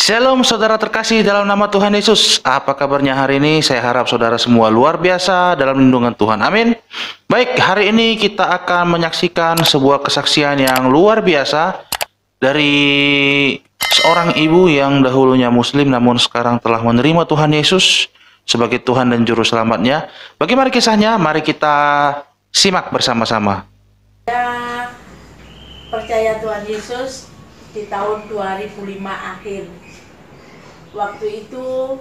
Shalom saudara terkasih dalam nama Tuhan Yesus. Apa kabarnya hari ini? Saya harap saudara semua luar biasa dalam lindungan Tuhan. Amin. Baik, hari ini kita akan menyaksikan sebuah kesaksian yang luar biasa dari seorang ibu yang dahulunya Muslim namun sekarang telah menerima Tuhan Yesus sebagai Tuhan dan Juru Selamatnya. Bagaimana kisahnya? Mari kita simak bersama-sama. Saya percaya Tuhan Yesus di tahun 2005 akhir. Waktu itu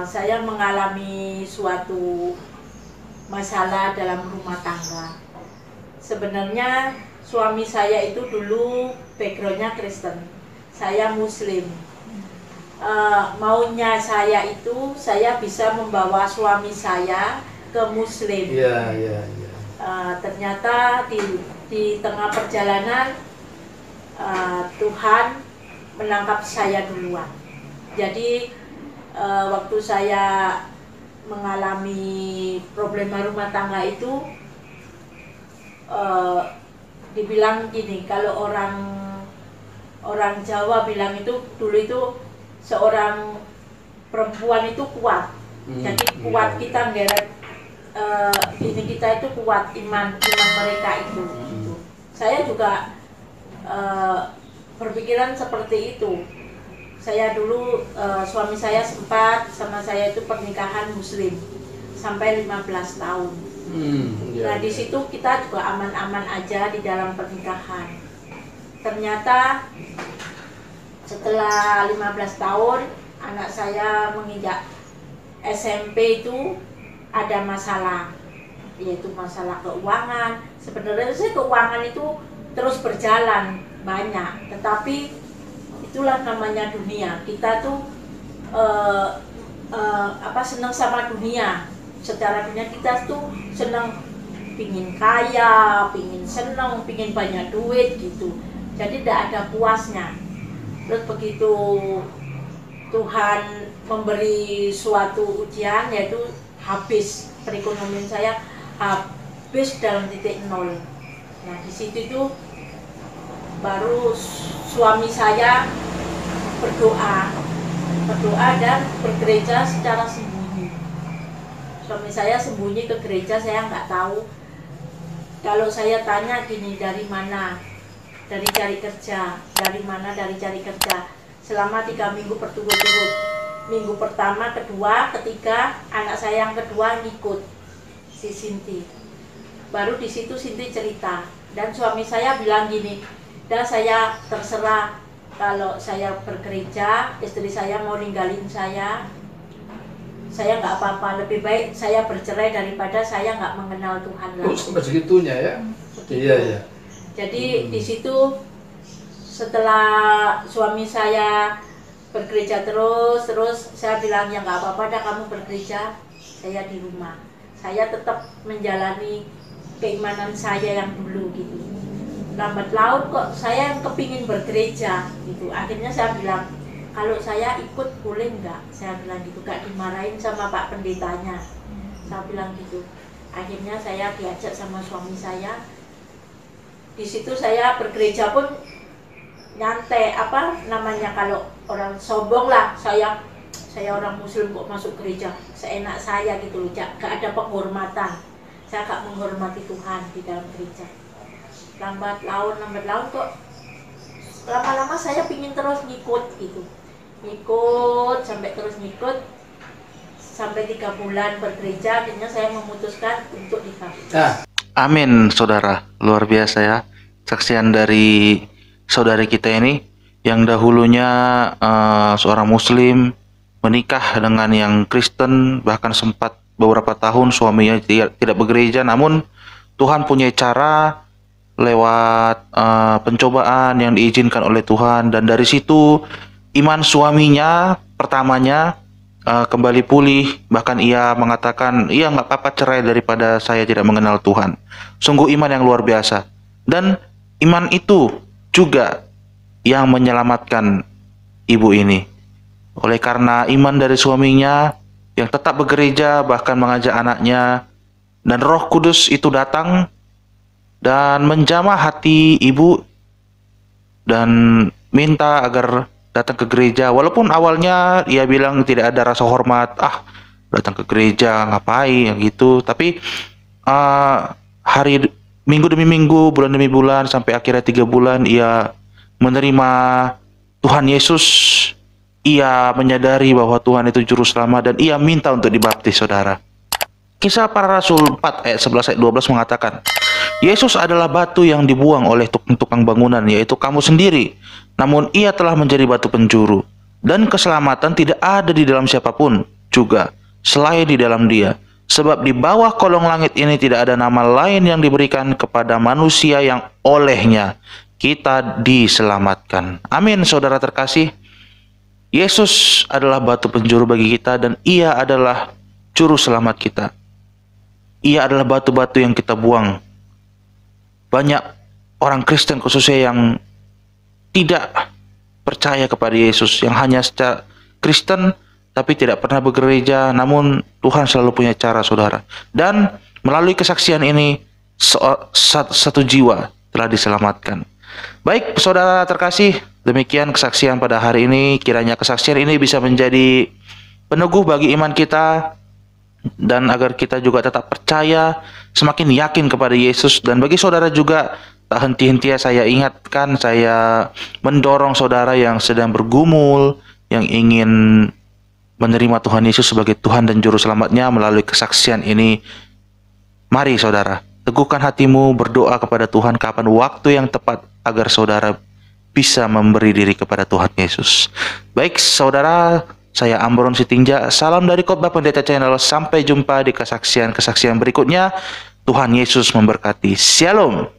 saya mengalami suatu masalah dalam rumah tangga. Sebenarnya suami saya itu dulu backgroundnya Kristen, saya Muslim. Maunya saya itu saya bisa membawa suami saya ke Muslim. Ternyata di tengah perjalanan Tuhan menangkap saya duluan. Jadi waktu saya mengalami problema rumah tangga itu dibilang gini, kalau orang Jawa bilang itu dulu itu seorang perempuan itu kuat. Jadi kuat kita ngeret ini kita itu kuat iman mereka itu. Saya juga berpikiran seperti itu. Saya dulu suami saya sempat sama saya itu pernikahan Muslim sampai 15 tahun. Nah di situ kita juga aman-aman aja di dalam pernikahan. Ternyata setelah 15 tahun anak saya menginjak SMP itu ada masalah, yaitu masalah keuangan. Sebenarnya sih keuangan itu terus berjalan banyak, tetapi itulah namanya dunia. Kita tuh senang sama dunia. Secara dunia kita tuh senang, pingin kaya, pingin senang, pingin banyak duit gitu. Jadi tidak ada puasnya. Terus begitu Tuhan memberi suatu ujian, yaitu habis perekonomian saya habis dalam titik nol. Nah di situ itu baru suami saya berdoa dan bergereja secara sembunyi. Suami saya sembunyi ke gereja, saya nggak tahu. Kalau saya tanya gini, dari mana? Dari cari kerja. Dari mana? Dari cari kerja. Selama 3 minggu berturut-turut. Minggu pertama, kedua, ketiga, anak saya yang kedua ngikut si Sinti. Baru di situ Sinti cerita, dan suami saya bilang gini, dan saya terserah, kalau saya bergereja, istri saya mau ninggalin saya nggak apa-apa, lebih baik saya bercerai daripada saya nggak mengenal Tuhan lagi. Oh, sampai segitunya ya? Iya. Jadi di situ setelah suami saya bergereja terus saya bilang, ya nggak apa-apa dah kamu bergereja, saya di rumah. Saya tetap menjalani keimanan saya yang dulu gitu. Lambat laun kok saya yang kepingin bergereja gitu. Akhirnya saya bilang, kalau saya ikut boleh nggak? Saya bilang gitu, gak dimarahin sama Pak Pendetanya. Saya bilang gitu. Akhirnya saya diajak sama suami saya. Di situ saya bergereja pun nyantai, kalau orang sombong lah, saya orang Muslim kok masuk gereja seenak saya gitu loh, gak ada penghormatan. Saya gak menghormati Tuhan di dalam gereja. Lambat laun kok lama-lama saya pingin terus ngikut gitu, sampai 3 bulan bergereja. Akhirnya saya memutuskan untuk nikah. Amin, saudara. Luar biasa ya saksian dari saudari kita ini yang dahulunya seorang Muslim menikah dengan yang Kristen, bahkan sempat beberapa tahun suaminya tidak bergereja, namun Tuhan punya cara lewat pencobaan yang diizinkan oleh Tuhan, dan dari situ iman suaminya pertamanya kembali pulih. Bahkan ia mengatakan, iya nggak apa-apa cerai daripada saya tidak mengenal Tuhan. Sungguh iman yang luar biasa, dan iman itu juga yang menyelamatkan ibu ini. Oleh karena iman dari suaminya yang tetap bergereja, bahkan mengajak anaknya, dan Roh Kudus itu datang dan menjamah hati ibu dan minta agar datang ke gereja, walaupun awalnya ia bilang tidak ada rasa hormat, datang ke gereja ngapain gitu, tapi hari minggu demi minggu, bulan demi bulan, sampai akhirnya 3 bulan ia menerima Tuhan Yesus. Ia menyadari bahwa Tuhan itu juru selamat dan ia minta untuk dibaptis, saudara. Kisah Para Rasul 4 ayat 11 ayat 12 mengatakan, Yesus adalah batu yang dibuang oleh tukang bangunan, yaitu kamu sendiri. Namun ia telah menjadi batu penjuru. Dan keselamatan tidak ada di dalam siapapun juga, selain di dalam Dia. Sebab di bawah kolong langit ini tidak ada nama lain yang diberikan kepada manusia yang olehnya kita diselamatkan. Amin, saudara terkasih. Yesus adalah batu penjuru bagi kita dan ia adalah juru selamat kita. Ia adalah batu-batu yang kita buang. Banyak orang Kristen khususnya yang tidak percaya kepada Yesus, yang hanya secara Kristen tapi tidak pernah bergereja, namun Tuhan selalu punya cara, saudara. Dan melalui kesaksian ini, satu jiwa telah diselamatkan. Baik, saudara terkasih, demikian kesaksian pada hari ini. Kiranya kesaksian ini bisa menjadi peneguh bagi iman kita, dan agar kita juga tetap percaya, semakin yakin kepada Yesus. Dan bagi saudara juga, tak henti-hentinya saya ingatkan, saya mendorong saudara yang sedang bergumul, yang ingin menerima Tuhan Yesus sebagai Tuhan dan Juru Selamatnya melalui kesaksian ini. Mari saudara, teguhkan hatimu, berdoa kepada Tuhan kapan waktu yang tepat agar saudara bisa memberi diri kepada Tuhan Yesus. Baik saudara, saya Ambron Sitinja, salam dari Khotbah Pendeta Channel. Sampai jumpa di kesaksian-kesaksian berikutnya. Tuhan Yesus memberkati. Shalom.